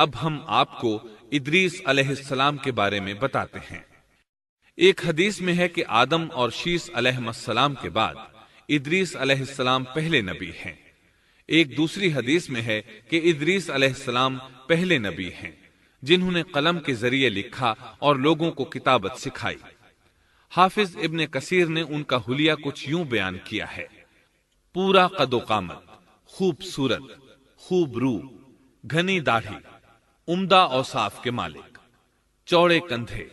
اب ہم آپ کو ادریس علیہ السلام کے بارے میں بتاتے ہیں۔ ایک حدیث میں ہے کہ آدم اور شیس علیہ السلام کے بعد ادریس علیہ السلام پہلے نبی ہیں۔ ایک دوسری حدیث میں ہے کہ ادریس علیہ السلام پہلے نبی ہیں جنہوں نے قلم کے ذریعے لکھا اور لوگوں کو کتابت سکھائی۔ حافظ ابن کثیر نے ان کا حلیہ کچھ یوں بیان کیا ہے: پورا قد و قامت، خوبصورت، خوب رو، گھنی داڑھی، عمدہ اوصاف کے مالک، چوڑے کندھے،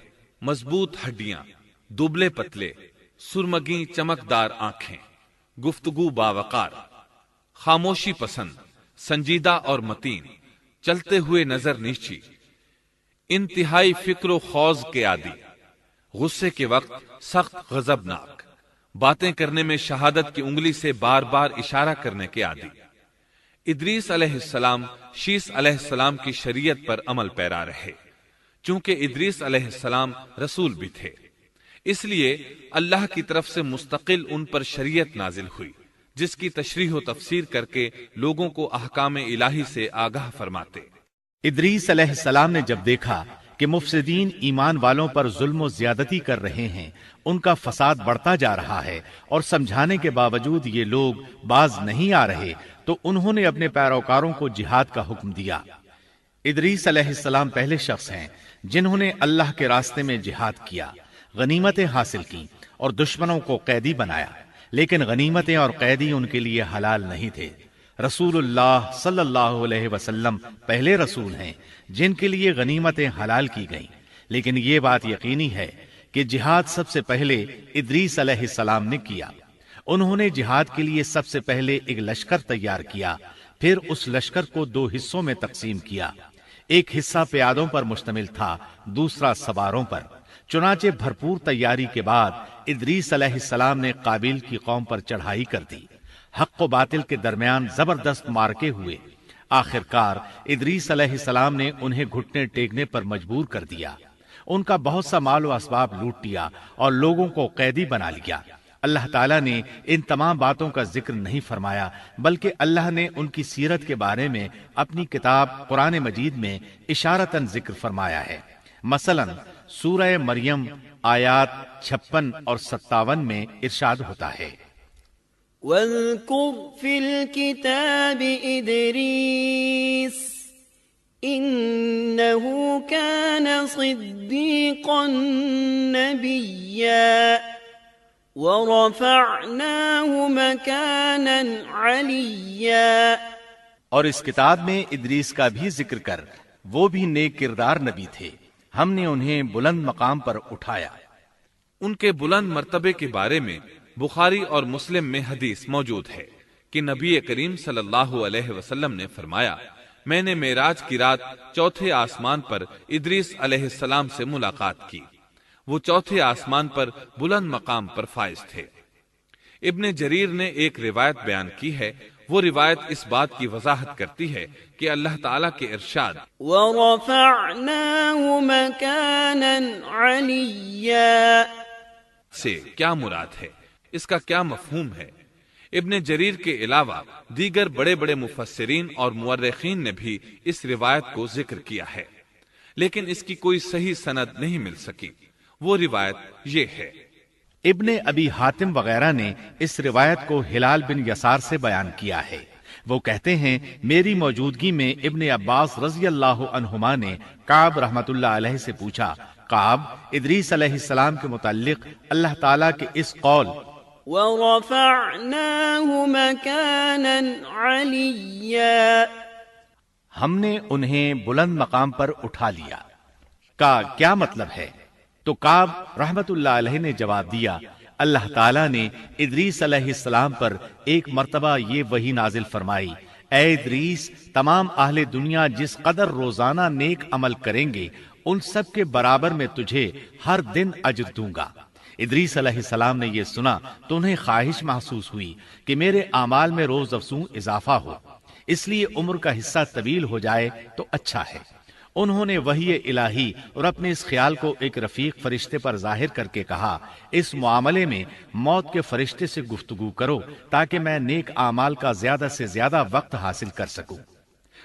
مضبوط ہڈیاں، دبلے پتلے، سرمگی چمکدار آنکھیں، گفتگو باوقار، خاموشی پسند، سنجیدہ اور متین، چلتے ہوئے نظر نیچی، انتہائی فکر و خوض کے عادی، غصے کے وقت سخت غضبناک، باتیں کرنے میں شہادت کی انگلی سے بار بار اشارہ کرنے کے عادی۔ ادریس علیہ السلام شیس علیہ السلام کی شریعت پر عمل پیرا رہے۔ چونکہ ادریس علیہ السلام رسول بھی تھے، اس لیے اللہ کی طرف سے مستقل ان پر شریعت نازل ہوئی، جس کی تشریح و تفسیر کر کے لوگوں کو احکام الہی سے آگاہ فرماتے۔ ادریس علیہ السلام نے جب دیکھا کہ مفسدین ایمان والوں پر ظلم و زیادتی کر رہے ہیں، ان کا فساد بڑھتا جا رہا ہے اور سمجھانے کے باوجود یہ لوگ باز نہیں آ رہے، تو انہوں نے اپنے پیروکاروں کو جہاد کا حکم دیا۔ ادریس علیہ السلام پہلے شخص ہیں جنہوں نے اللہ کے راستے میں جہاد کیا، غنیمتیں حاصل کی اور دشمنوں کو قیدی بنایا، لیکن غنیمتیں اور قیدی ان کے لیے حلال نہیں تھے۔ رسول اللہ صلی اللہ علیہ وسلم پہلے رسول ہیں جن کے لیے غنیمتیں حلال کی گئیں، لیکن یہ بات یقینی ہے کہ جہاد سب سے پہلے ادریس علیہ السلام نے کیا۔ انہوں نے جہاد کے لیے سب سے پہلے ایک لشکر تیار کیا، پھر اس لشکر کو 2 حصوں میں تقسیم کیا۔ ایک حصہ پیادوں پر مشتمل تھا، دوسرا سواروں پر۔ چنانچہ بھرپور تیاری کے بعد ادریس علیہ السلام نے قابیل کی قوم پر چڑھائی کر دی۔ حق و باطل کے درمیان زبردست مارکے ہوئے۔ آخرکار ادریس علیہ السلام نے انہیں گھٹنے ٹیکنے پر مجبور کر دیا۔ ان کا بہت سا مال و اسباب لوٹ لیا اور لوگوں کو قیدی بنا لیا۔ اللہ تعالیٰ نے ان تمام باتوں کا ذکر نہیں فرمایا، بلکہ اللہ نے ان کی سیرت کے بارے میں اپنی کتاب قرآن مجید میں اشارتاً ذکر فرمایا ہے۔ مثلا سورہ مریم آیات 56 اور 57 میں ارشاد ہوتا ہے: وَاذْكُرْ فِي الْكِتَابِ إِدْرِيسَ إِنَّهُ كَانَ صِدِّيقًا نَبِيًّا وَرَفَعْنَاهُ مَكَانًا عَلِيًّا۔ اور اس کتاب میں ادریس کا بھی ذکر کر، وہ بھی نیک کردار نبی تھے، ہم نے انہیں بلند مقام پر اٹھایا۔ ان کے بلند مرتبے کے بارے میں بخاری اور مسلم میں حدیث موجود ہے کہ نبی کریم صلی اللہ علیہ وسلم نے فرمایا، میں نے معراج کی رات 4تھے آسمان پر ادریس علیہ السلام سے ملاقات کی۔ وہ 4تھے آسمان پر بلند مقام پر فائز تھے۔ ابن جریر نے ایک روایت بیان کی ہے، وہ روایت اس بات کی وضاحت کرتی ہے کہ اللہ تعالیٰ کے ارشاد وَرَفَعْنَاهُ مَكَانًا عَلِيًّا سے کیا مراد ہے، اس کا کیا مفہوم ہے؟ ابن جریر کے علاوہ دیگر بڑے بڑے مفسرین اور مورخین نے بھی اس روایت کو ذکر کیا ہے، لیکن اس کی کوئی صحیح سند نہیں مل سکی۔ وہ روایت یہ ہے۔ ابن ابی حاتم وغیرہ نے اس روایت کو ہلال بن یسار سے بیان کیا ہے۔ وہ کہتے ہیں، میری موجودگی میں ابن عباس رضی اللہ عنہما نے کعب رحمت اللہ علیہ سے پوچھا، کعب، ادریس علیہ السلام کے متعلق اللہ تعالیٰ کے اس قول وَرَفَعْنَاهُ مَكَانًا عَلِيًّا ہم نے انہیں بلند مقام پر اٹھا لیا کا کیا مطلب ہے؟ تو کعب رحمت اللہ علیہ نے جواب دیا، اللہ تعالیٰ نے ادریس علیہ السلام پر ایک مرتبہ یہ وحی نازل فرمائی، اے ادریس، تمام اہل دنیا جس قدر روزانہ نیک عمل کریں گے ان سب کے برابر میں تجھے ہر دن اجر دوں گا۔ ادریس علیہ السلام نے یہ سنا تو انہیں خواہش محسوس ہوئی کہ میرے اعمال میں روز افزوں اضافہ ہو، اس لیے عمر کا حصہ طویل ہو جائے تو اچھا ہے۔ انہوں نے وحی الہی اور اپنے اس خیال کو ایک رفیق فرشتے پر ظاہر کر کے کہا، اس معاملے میں موت کے فرشتے سے گفتگو کرو تاکہ میں نیک اعمال کا زیادہ سے زیادہ وقت حاصل کر سکوں۔